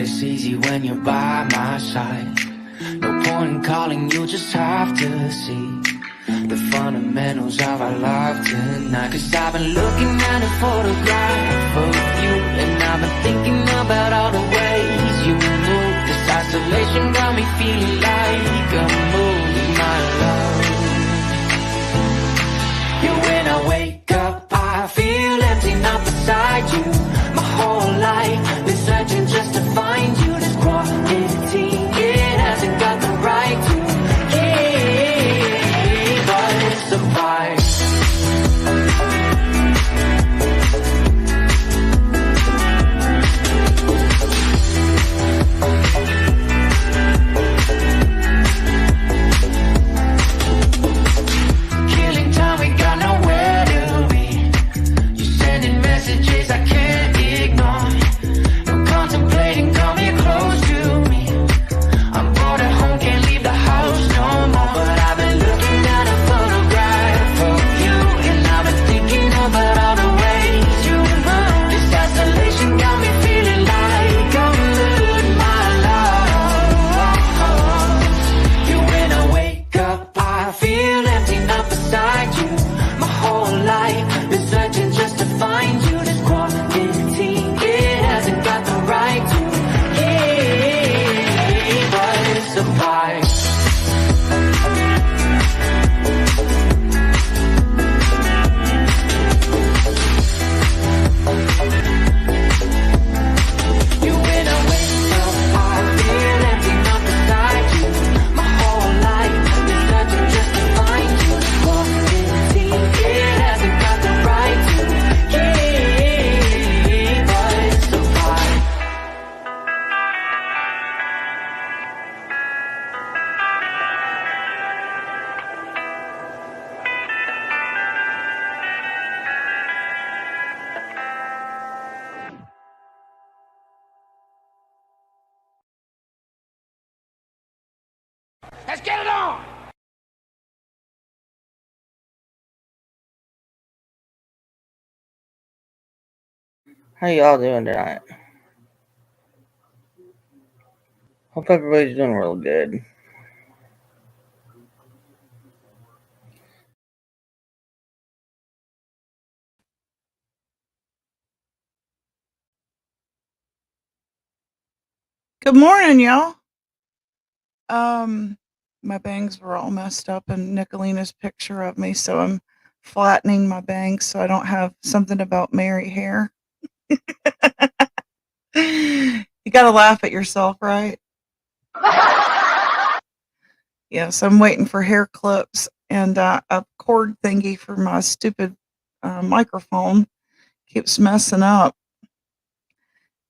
it's easy when you're by my side. No point in calling, you just have to see the fundamentals of our life tonight. Cause I've been looking at a photograph of you, and I've been thinking about all the ways you move. This isolation got me feeling like a movie, my love. Yeah, when I wake up, I feel empty, not beside you. My whole life been searching just to find you. This quarantine, it hasn't got the right to keep us apart. Killing time, we got nowhere to be. You're sending messages I can't ignore. I'm contemplating coming close to me. I'm bored at home, can't leave the house no more. But I've been looking at a photograph of you, and I've been thinking about all the ways you move. This isolation got me feeling like I'm losing my love. Yeah, when I wake up, I feel empty, not beside you. My whole life been searching just to find you. This quarantine, it hasn't got the right to keep us apart. You, when I wake up, I feel empty, not beside you. My whole life been searching just to find you. This quarantine, it hasn't got the right to keep us apart. Let's get it on! How y'all doing tonight? Hope everybody's doing real good. Good morning, y'all. My bangs were all messed up in Nicolina's picture of me, so I'm flattening my bangs so I don't have something about Mary hair. You gotta laugh at yourself, right? Yeah, so I'm waiting for hair clips and a cord thingy for my stupid microphone. Keeps messing up.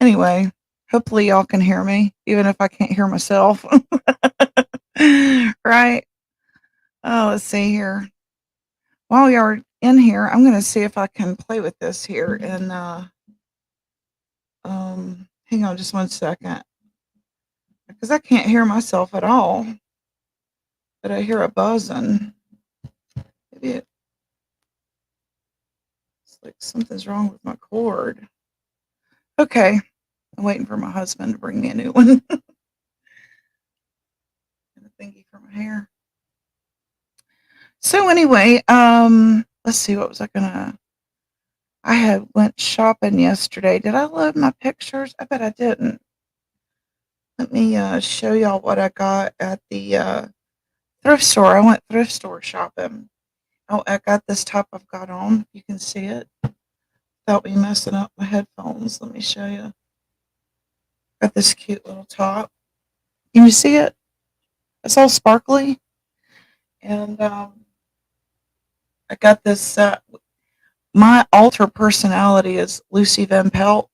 Anyway, hopefully y'all can hear me, even if I can't hear myself. Right? Oh, let's see here. While you're in here, I'm gonna see if I can play with this here and hang on just 1 second. Because I can't hear myself at all. But I hear a buzzing. Maybe it's like something's wrong with my cord. Okay. I'm waiting for my husband to bring me a new one. And a thingy for my hair. So anyway, let's see, what was I gonna I had went shopping yesterday. Did I load my pictures? I bet I didn't. Let me show y'all what I got at the thrift store. I went thrift store shopping. Oh, I got this top I've got on. You can see it without me messing up my headphones. Let me show you. Got this cute little top. Can you see it? It's all sparkly. And I got this. My alter personality is Lucy Van Pelt.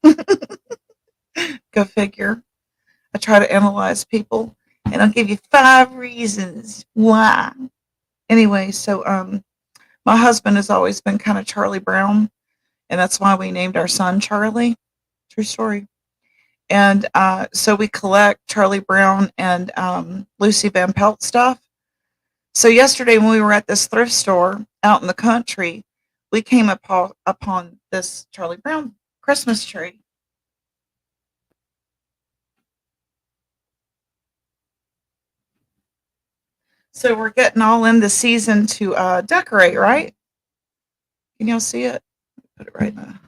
Go figure. I try to analyze people, and I'll give you 5 reasons why. Anyway, so my husband has always been kind of Charlie Brown, and that's why we named our son Charlie. True story. And so we collect Charlie Brown and Lucy Van Pelt stuff. So yesterday when we were at this thrift store out in the country, we came upon this Charlie Brown Christmas tree. So we're getting all in the season to decorate, right? Can y'all see it? Put it right in the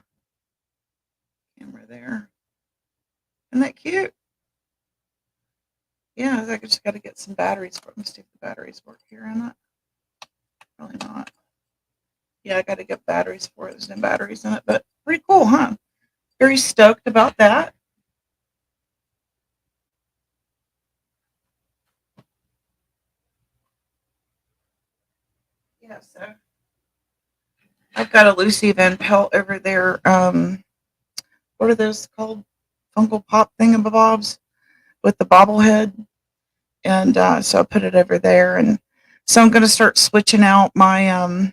camera there. Isn't that cute? Yeah, I just got to get some batteries for it. Let's see if the batteries work here or not. Probably not. Yeah, I got to get batteries for it. There's no batteries in it, but pretty cool, huh? Very stoked about that. Yeah, so I've got a Lucy Van Pelt over there. What are those called? Funko Pop thingamabobs with the bobblehead. And so I put it over there. And so I'm going to start switching out my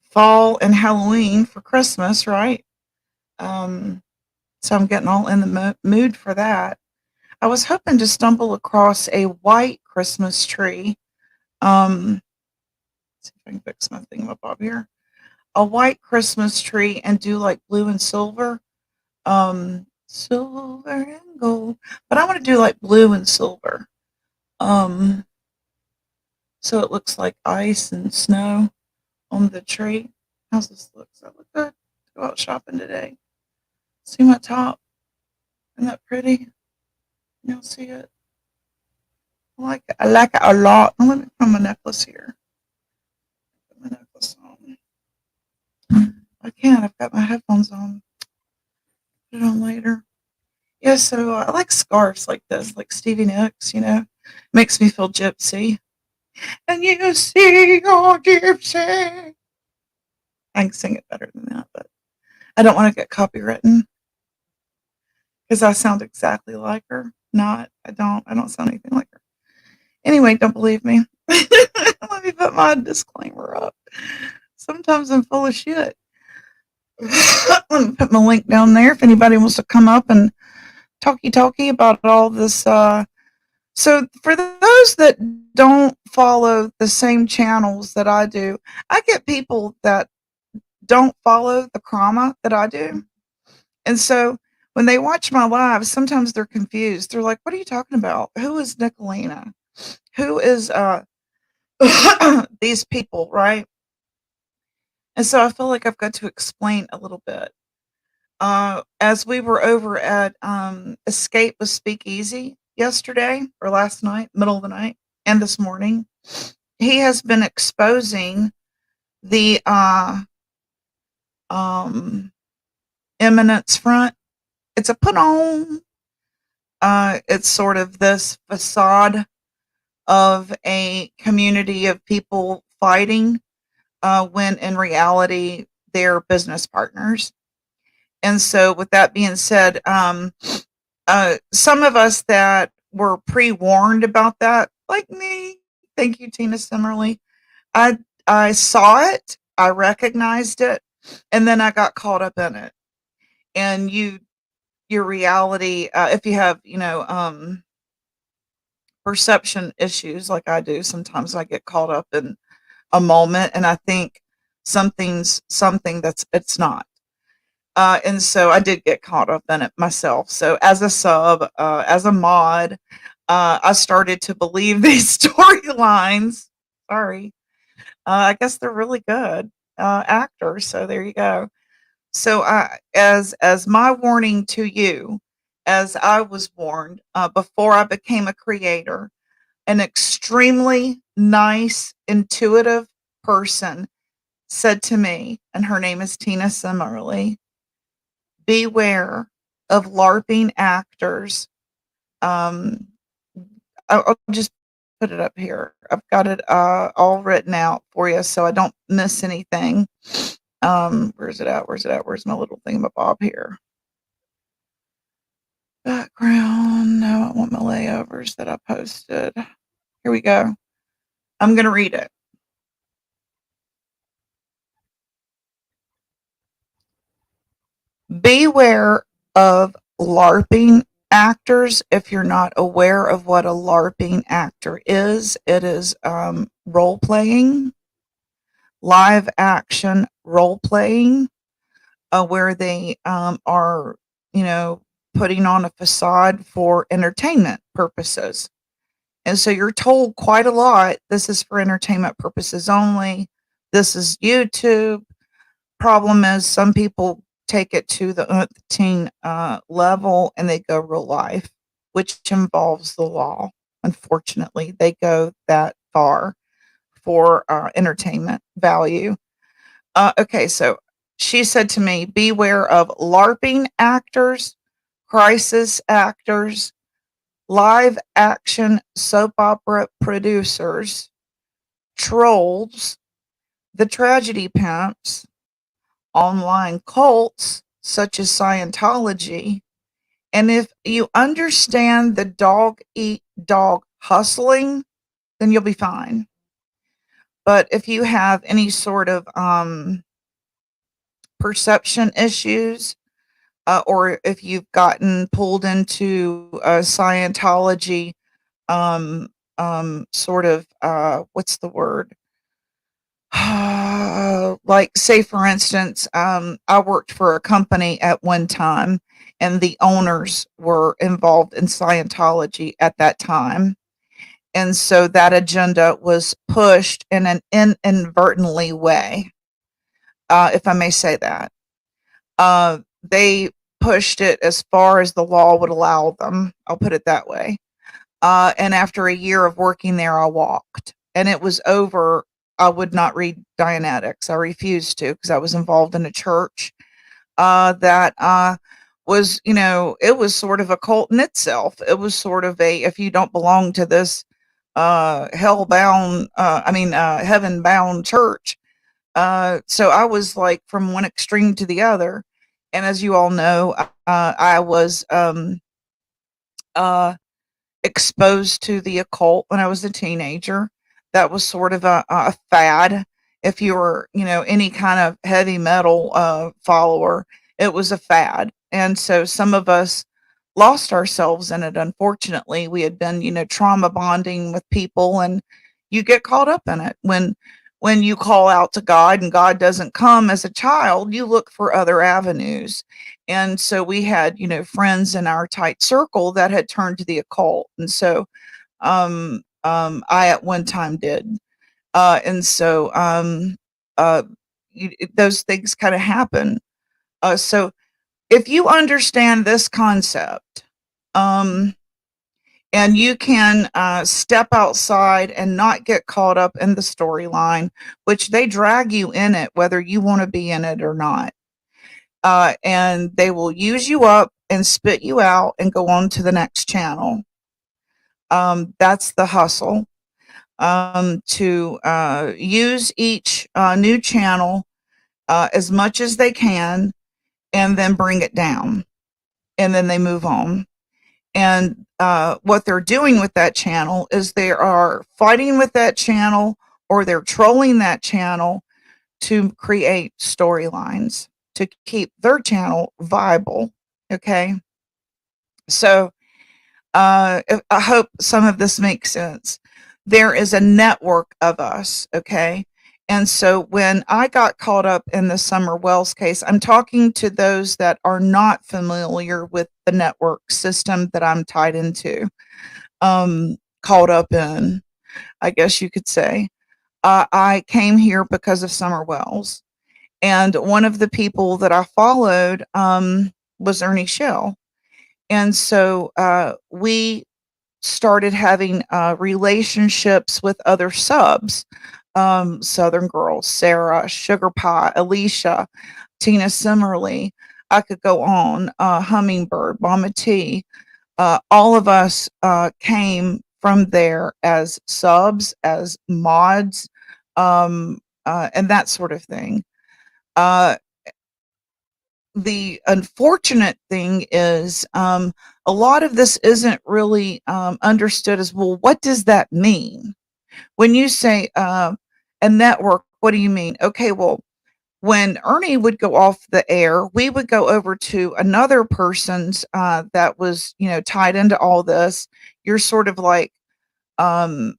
fall and Halloween for Christmas, right? So I'm getting all in the mood for that. I was hoping to stumble across a white Christmas tree. See if I can fix my thingamabob here. A white Christmas tree and do like blue and silver. Silver and gold. But I want to do like blue and silver. Um, so it looks like ice and snow on the tree. How's this look? Does that look good? Go out shopping today. See my top? Isn't that pretty? You'll see it. I like it. I like it a lot. Oh, let me put my necklace here. Put my necklace on. I can't. I've got my headphones on. Put it on later. Yeah, so I like scarves like this, like Stevie Nicks, makes me feel gypsy. And you see your gypsy. I can sing it better than that, but I don't want to get copywritten because I sound exactly like her. Not, I don't sound anything like her. Anyway, don't believe me. Let me put my disclaimer up. Sometimes I'm full of shit. Let me put my link down there if anybody wants to come up and talkie about all this. So for those that don't follow the same channels that I do, I get people that don't follow the drama that I do. And so when they watch my lives, sometimes they're confused. They're like, what are you talking about? Who is Nicolina? Who is these people, right? And so I feel like I've got to explain a little bit. As we were over at Escape with Speakeasy yesterday or last night, middle of the night, and this morning, he has been exposing the Eminence Front. It's a put on. It's sort of this facade of a community of people fighting when in reality they're business partners. And so, with that being said, some of us that were pre-warned about that, like me, thank you, Tina Simmerly. I saw it, I recognized it, and then I got caught up in it. And your reality, if you have, perception issues like I do, sometimes I get caught up in a moment and I think something's something that's it's not. And so I did get caught up in it myself. So as a sub, as a mod, I started to believe these storylines. Sorry. I guess they're really good actors. So there you go. So as my warning to you, as I was warned before I became a creator, an extremely nice, intuitive person said to me, and her name is Tina Simmerly, beware of LARPing actors. I'll just put it up here. I've got it all written out for you so I don't miss anything. Where's it at? Where's it at? Where's my little thingamabob here? Background. No, I want my layovers that I posted. Here we go. I'm going to read it. Beware of LARPing actors. If you're not aware of what a LARPing actor is, it is role playing, live action role playing, where they are, putting on a facade for entertainment purposes. And so you're told quite a lot. This is for entertainment purposes only. This is YouTube. Problem is, some people take it to the teen level and they go real life, which involves the law. Unfortunately, they go that far for entertainment value. Okay, so she said to me, beware of LARPing actors, crisis actors, live action soap opera producers, trolls, the tragedy pimps, online cults such as Scientology. And if you understand the dog eat dog hustling, then you'll be fine. But if you have any sort of perception issues, or if you've gotten pulled into Scientology, sort of, what's the word? Like, say, for instance, I worked for a company at one time, and the owners were involved in Scientology at that time. And so that agenda was pushed in an inadvertently way, if I may say that. They pushed it as far as the law would allow them. I'll put it that way. And after a year of working there, I walked, and it was over. I would not read Dianetics. I refused to, because I was involved in a church that was, it was sort of a cult in itself. It was sort of if you don't belong to this heaven bound church. So I was like from one extreme to the other. And as you all know, I was exposed to the occult when I was a teenager. That was sort of a fad. If you were, any kind of heavy metal follower, it was a fad. And so some of us lost ourselves in it. Unfortunately, we had been, trauma bonding with people, and you get caught up in it. When you call out to God and God doesn't come as a child, you look for other avenues. And so we had, friends in our tight circle that had turned to the occult. And so I at one time did. And so those things kind of happen. So if you understand this concept, and you can step outside and not get caught up in the storyline, which they drag you in it, whether you want to be in it or not. And they will use you up and spit you out and go on to the next channel. That's the hustle. To use each new channel as much as they can, and then bring it down, and then they move on. And what they're doing with that channel is they are fighting with that channel, or they're trolling that channel to create storylines to keep their channel viable. Okay. So I hope some of this makes sense. There is a network of us. Okay. And so when I got caught up in the Summer Wells case, I'm talking to those that are not familiar with the network system that I'm tied into, caught up in, I guess you could say. I came here because of Summer Wells. And one of the people that I followed was Ernie Shell. And so we started having relationships with other subs. Southern Girls, Sarah, Sugar Pie, Alicia, Tina Simmerly. I could go on. Hummingbird, Mama T. All of us came from there as subs, as mods, and that sort of thing. The unfortunate thing is a lot of this isn't really understood as, well, what does that mean? When you say a network, what do you mean? Okay, well, when Ernie would go off the air, we would go over to another person's that was, tied into all this. You're sort of like, oh,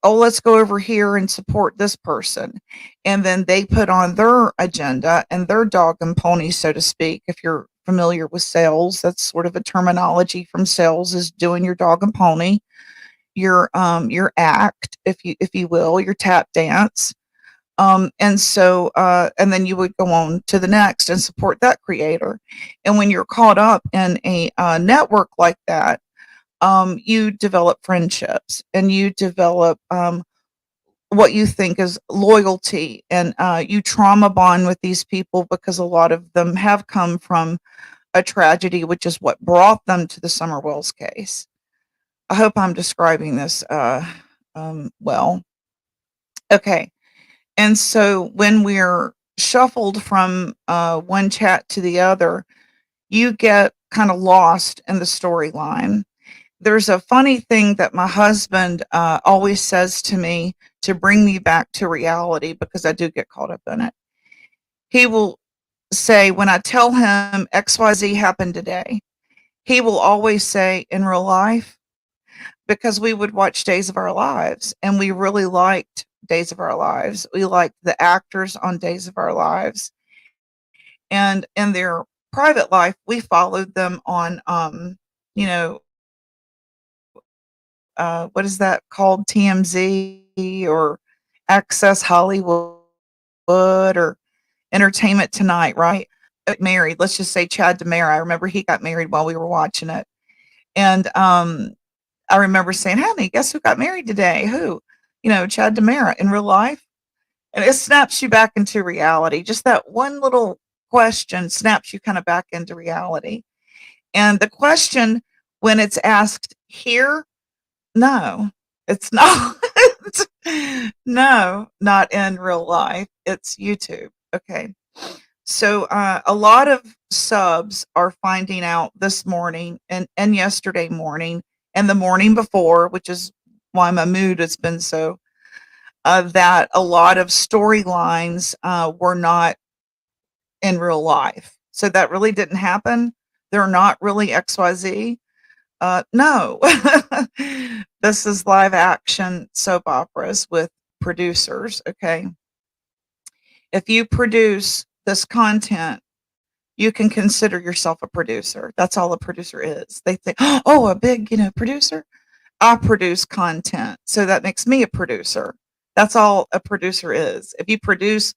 let's go over here and support this person. And then they put on their agenda and their dog and pony, so to speak. If you're familiar with sales, that's sort of a terminology from sales, is doing your dog and pony. your act, if you will, your tap dance. And then you would go on to the next and support that creator. And when you're caught up in a network like that, you develop friendships and you develop what you think is loyalty, and you trauma bond with these people because a lot of them have come from a tragedy, which is what brought them to the Summer Wells case. I hope I'm describing this well. Okay. And so when we're shuffled from one chat to the other, you get kind of lost in the storyline. There's a funny thing that my husband always says to me to bring me back to reality, because I do get caught up in it. He will say, when I tell him XYZ happened today, he will always say, in real life, because we would watch Days of Our Lives and we really liked Days of Our Lives. We liked the actors on Days of Our Lives. And in their private life, we followed them on, you know, what is that called? TMZ or Access Hollywood or Entertainment Tonight, right? Married, let's just say Chad DeMera. I remember he got married while we were watching it. And I remember saying, honey, guess who got married today? Who? Chad DeMera in real life. And it snaps you back into reality. Just that one little question snaps you kind of back into reality. And the question, when it's asked here, no, it's not. No, not in real life. It's YouTube. Okay. So a lot of subs are finding out this morning and yesterday morning and the morning before, which is why my mood has been so, that a lot of storylines were not in real life. So that really didn't happen. They're not really XYZ. No, this is live action soap operas with producers. Okay. If you produce this content, you can consider yourself a producer. That's all a producer is. They think, oh, a big, producer. I produce content, so that makes me a producer. That's all a producer is. If you produce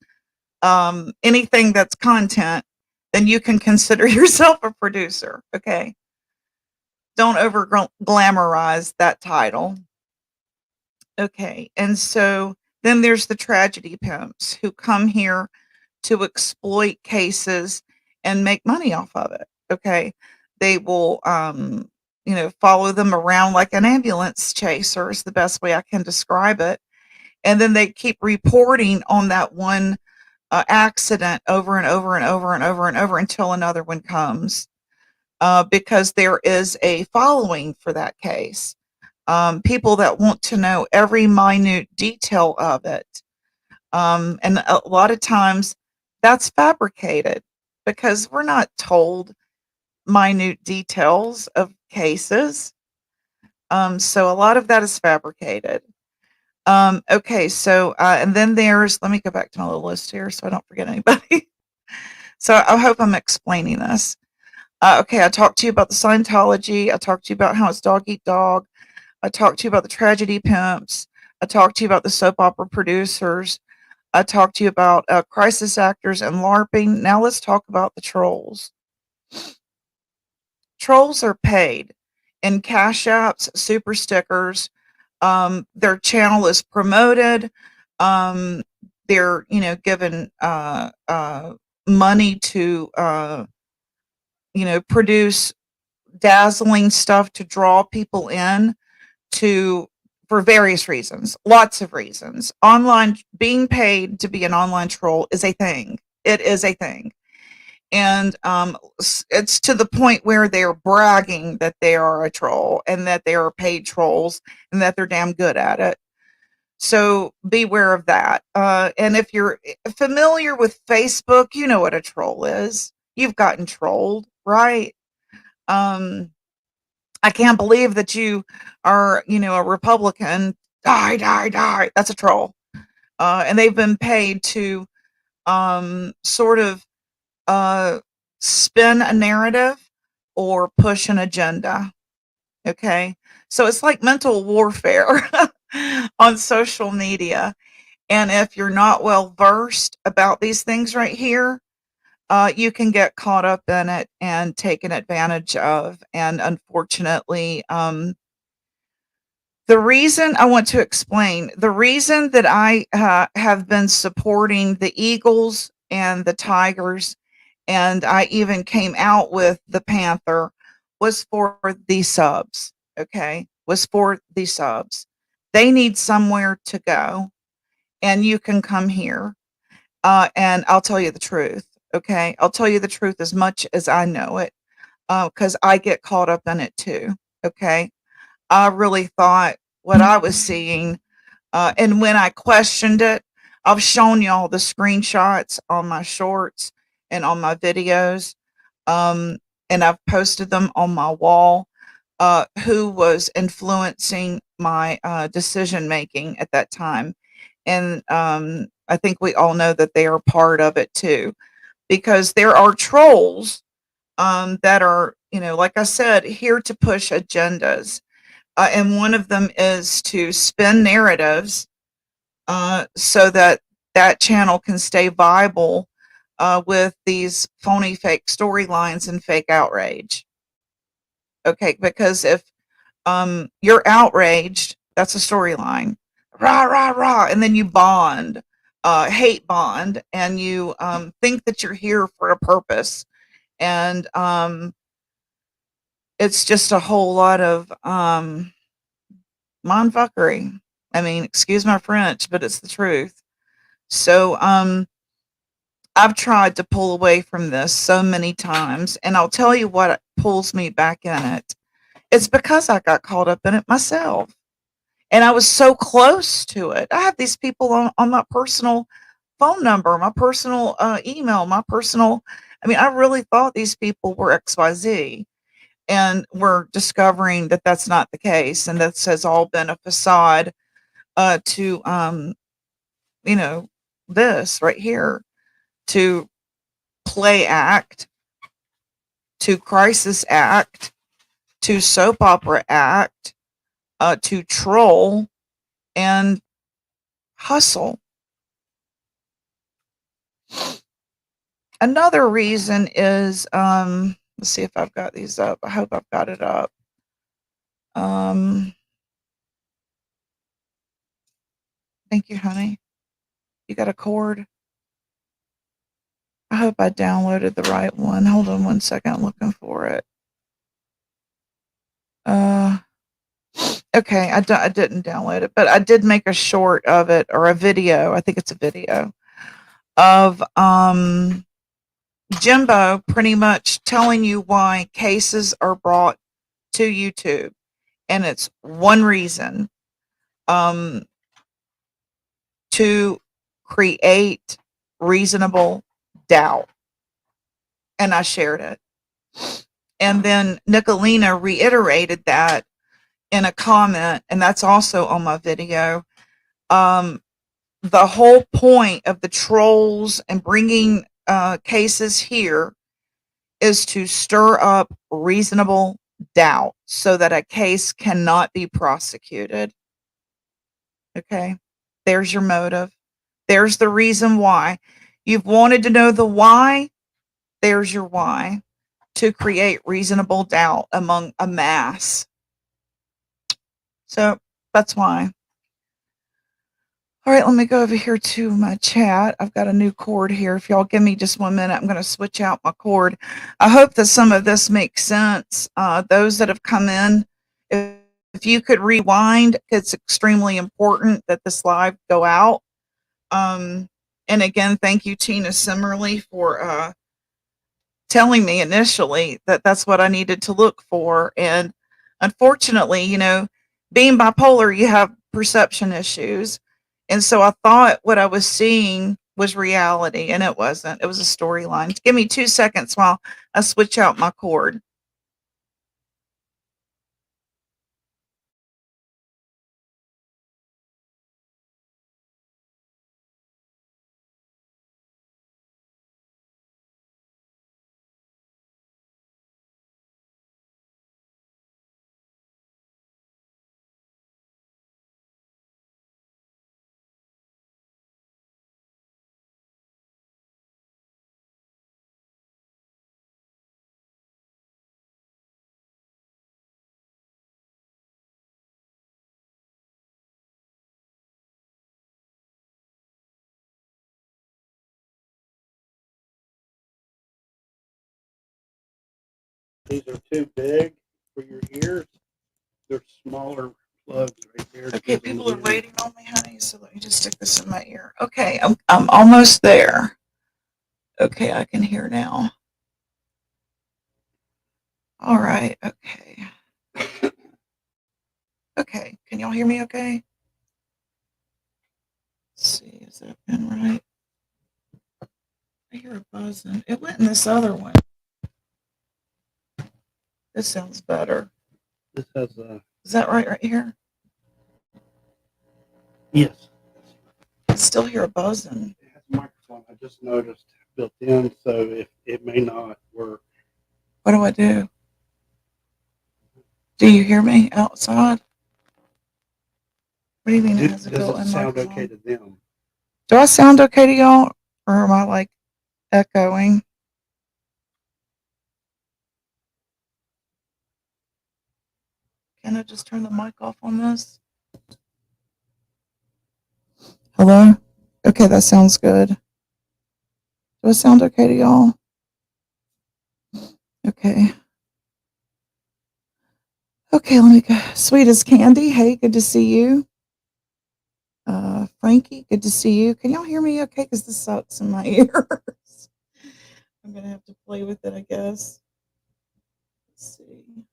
anything that's content, then you can consider yourself a producer. Okay. Don't over glamorize that title. Okay. And so then there's the tragedy pimps who come here to exploit cases and make money off of it. Okay. They will, follow them around like an ambulance chaser is the best way I can describe it. And then they keep reporting on that one accident over and over and over and over and over until another one comes, because there is a following for that case. People that want to know every minute detail of it. And a lot of times that's fabricated because we're not told minute details of cases. So a lot of that is fabricated. Okay, so and then let me go back to my little list here so I don't forget anybody. So I hope I'm explaining this. Okay, I talked to you about the Scientology. I talked to you about how it's dog eat dog. I talked to you about the tragedy pimps. I talked to you about the soap opera producers. I talked to you about crisis actors and LARPing. Now let's talk about the trolls. Trolls are paid in cash apps, super stickers. Their channel is promoted. They're given money to produce dazzling stuff to draw people in for various reasons, lots of reasons. Online, being paid to be an online troll is a thing. It is a thing. And it's to the point where they're bragging that they are a troll and that they are paid trolls and that they're damn good at it. So beware of that. And if you're familiar with Facebook, you know what a troll is. You've gotten trolled, right? I can't believe that you are, a Republican. Die, die, die. That's a troll. And they've been paid to sort of spin a narrative or push an agenda. Okay. So it's like mental warfare on social media. And if you're not well versed about these things right here, you can get caught up in it and taken advantage of. And unfortunately, the reason I want to explain the reason that I have been supporting the Eagles and the Tigers, and I even came out with the Panther, was for the subs. Okay, was for the subs. They need somewhere to go, and you can come here. And I'll tell you the truth. Okay, I'll tell you the truth as much as I know it, because I get caught up in it too. Okay, I really thought what I was seeing, and when I questioned it, I've shown y'all the screenshots on my shorts and on my videos, um, and I've posted them on my wall. Who was influencing my decision making at that time? And I think we all know that they are part of it too, because there are trolls that are, like I said, here to push agendas, and one of them is to spin narratives so that that channel can stay viable with these phony fake storylines and fake outrage. Okay, because if you're outraged, that's a storyline. Rah, rah, rah. And then you bond, hate bond, and you think that you're here for a purpose. And it's just a whole lot of mindfuckery. I mean, excuse my French, but it's the truth. So I've tried to pull away from this so many times, and I'll tell you what pulls me back in it. It's because I got caught up in it myself. And I was so close to it. I have these people on my personal phone number, my personal email, my personal. I mean, I really thought these people were XYZ, and we're discovering that that's not the case, and this has all been a facade to, you know, this right here, to play act, to crisis act, to soap opera act, to troll and hustle. Another reason is, let's see if I've got these up. I hope I've got it up. Um, thank you, honey. You got a cord? I hope I downloaded the right one. Hold on one second. I'm looking for it. Uh, okay. I didn't download it, but I did make a short of it, or a video. I think it's a video of Jimbo pretty much telling you why cases are brought to YouTube, and it's one reason. Um, to create reasonable doubt. And I shared it. And then Nicolina reiterated that in a comment, and that's also on my video. Um, the whole point of the trolls and bringing cases here is to stir up reasonable doubt so that a case cannot be prosecuted. Okay, there's your motive. There's the reason why. You've wanted to know the why. There's your why, to create reasonable doubt among a mass. So that's why. All right, let me go over here to my chat. I've got a new cord here. If y'all give me just 1 minute, I'm going to switch out my cord. I hope that some of this makes sense. Those that have come in, if you could rewind, it's extremely important that this live go out. And again, thank you, Tina Simmerly, for telling me initially that that's what I needed to look for. And unfortunately, being bipolar, you have perception issues. And so I thought what I was seeing was reality, and it wasn't. It was a storyline. Give me 2 seconds while I switch out my cord. These are too big for your ears. They're smaller plugs right there. to Okay, give them people are ears. waiting on me, honey. So let me just stick this in my ear. Okay, I'm almost there. Okay, I can hear now. All right. Okay. Okay. Can y'all hear me? Okay. Let's see. Is that been right? I hear a buzzing. It went in this other one. This sounds better. This has a Is that right here? yes. I still hear a buzzing. It has a microphone. I just noticed built in, so if it may not work. What do I do? Do you hear me outside? What do you mean it has a Does built-in it sound microphone? okay to them? Do I sound okay to y'all, or am I like echoing? Can I just turn the mic off on this? Hello? Okay, that sounds good. Do I sound okay to y'all? Okay. Okay, let me go. Sweet as Candy, hey, good to see you. Frankie, good to see you. Can y'all hear me okay? Because this sucks in my ears. I'm going to have to play with it, I guess. Let's see.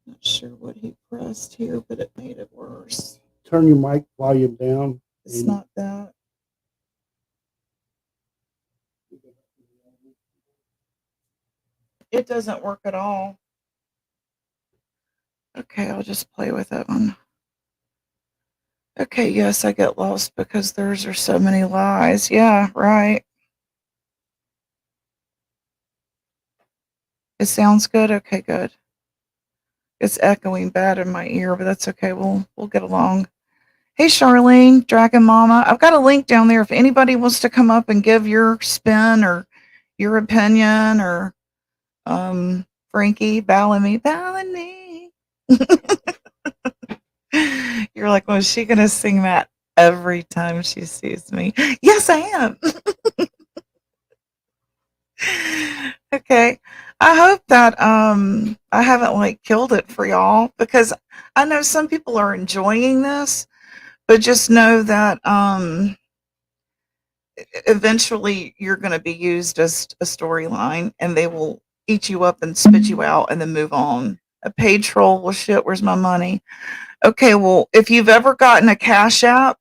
Not sure what he pressed here, but it made it worse. Turn your mic volume down. It's not that. It doesn't work at all. Okay, I'll just play with that one. Okay, yes, I get lost because there's are so many lies. Yeah, right. It sounds good. Okay, good. It's echoing bad in my ear, but that's okay. We'll get along. Hey, Charlene, Dragon Mama. I've got a link down there if anybody wants to come up and give your spin or your opinion or Frankie, Ballamy. You're like, well, is she gonna sing that every time she sees me? Yes, I am. Okay. I hope that I haven't like killed it for y'all because I know some people are enjoying this, but just know that eventually you're going to be used as a storyline and they will eat you up and spit you out and then move on. A paid troll, well shit, where's my money? Okay, well, if you've ever gotten a Cash App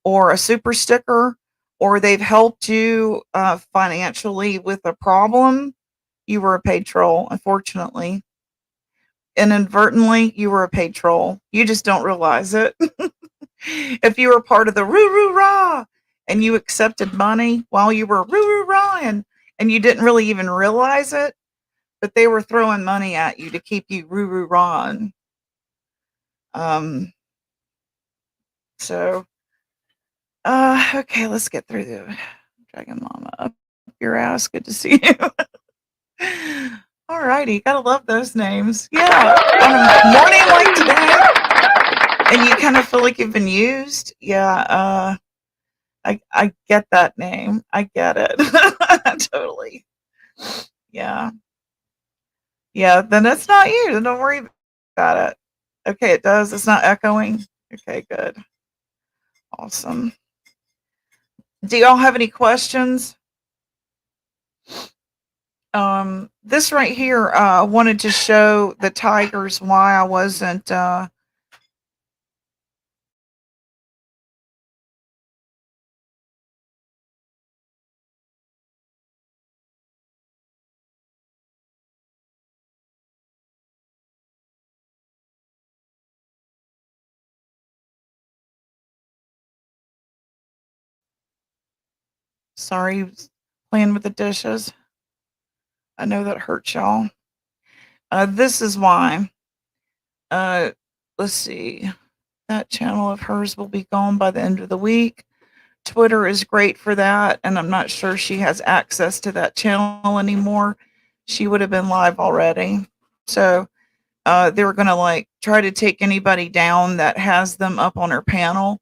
or a super sticker or they've helped you financially with a problem, you were a paid troll, unfortunately. Inadvertently, you were a paid troll. You just don't realize it. If you were part of the roo roo rah and you accepted money while you were roo roo rah and you didn't really even realize it, but they were throwing money at you to keep you roo roo rah. So okay, let's get through the Dragon Mama up your ass. Good to see you. All righty, gotta love those names. Yeah, on a morning like today, and you kind of feel like you've been used. Yeah, I get that name. I get it. Totally. Yeah. Yeah, then it's not you. Then don't worry about it. Okay, it does. It's not echoing. Okay, good. Awesome. Do y'all have any questions? This right here, I wanted to show the tigers why I wasn't sorry, playing with the dishes. I know that hurts y'all. This is why. Let's see. That channel of hers will be gone by the end of the week. Twitter is great for that, and I'm not sure she has access to that channel anymore. She would have been live already. So they were gonna like try to take anybody down that has them up on her panel.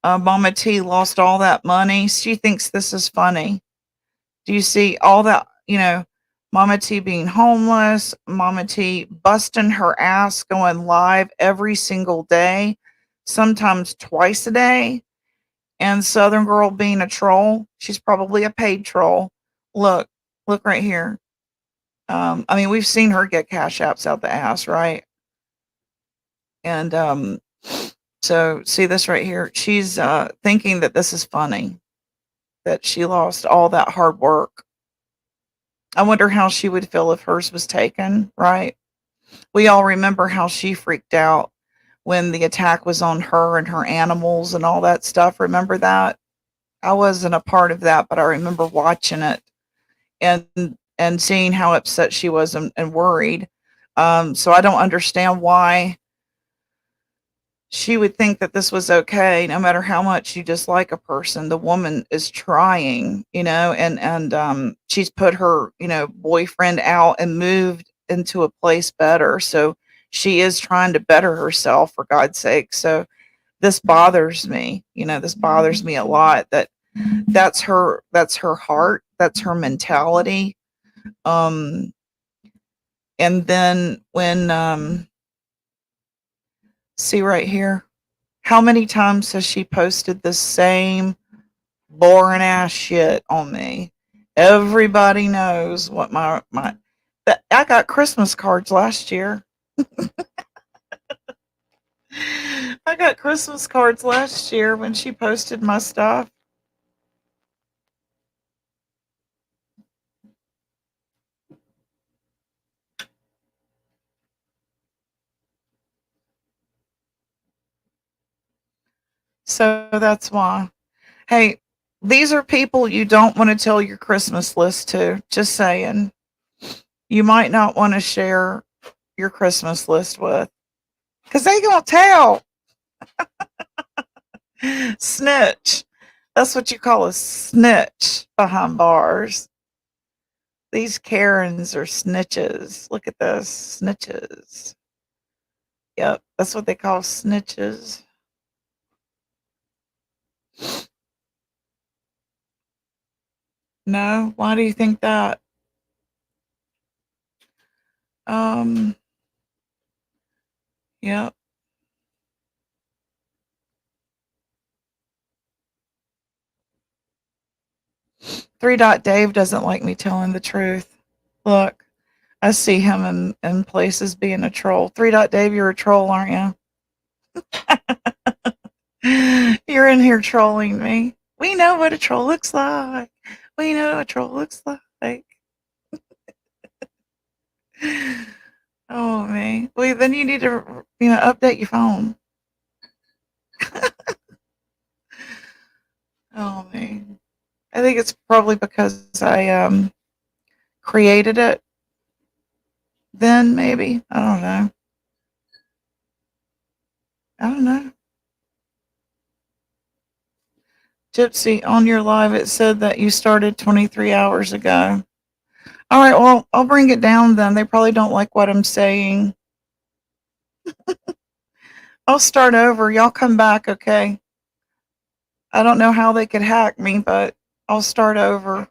Mama T lost all that money. She thinks this is funny. Do you see all that, Mama T being homeless, Mama T busting her ass, going live every single day, sometimes twice a day, and Southern Girl being a troll. She's probably a paid troll. Look, look right here. I mean, we've seen her get cash apps out the ass, right? And so see this right here. She's thinking that this is funny, that she lost all that hard work. I wonder how she would feel if hers was taken, right? We all remember how she freaked out when the attack was on her and her animals and all that stuff. Remember that? I wasn't a part of that, but I remember watching it and seeing how upset she was and worried. So I don't understand why she would think that this was okay, no matter how much you dislike a person. The woman is trying, and she's put her, boyfriend out and moved into a place better. So she is trying to better herself, for God's sake. So this bothers me. This bothers me a lot. That's her heart. That's her mentality. And then when see right here, how many times has she posted the same boring ass shit on me? Everybody knows what that I got Christmas cards last year. I got Christmas cards last year when she posted my stuff. So that's why. Hey, these are people you don't want to tell your Christmas list to. Just saying. You might not want to share your Christmas list with, because they gonna tell. Snitch. That's what you call a snitch behind bars. These Karens are snitches. Look at this. Snitches. Yep, that's what they call snitches. No? Why do you think that? Yep. 3 Dot Dave doesn't like me telling the truth. Look, I see him in places being a troll. 3 Dot Dave, you're a troll, aren't you? You're in here trolling me. We know what a troll looks like. We know what a troll looks like. Oh man. Well, then you need to, update your phone. Oh man. I think it's probably because I created it. Then maybe. I don't know. I don't know. Gypsy, on your live, it said that you started 23 hours ago. All right, well, I'll bring it down then. They probably don't like what I'm saying. I'll start over. Y'all come back, okay? I don't know how they could hack me, but I'll start over.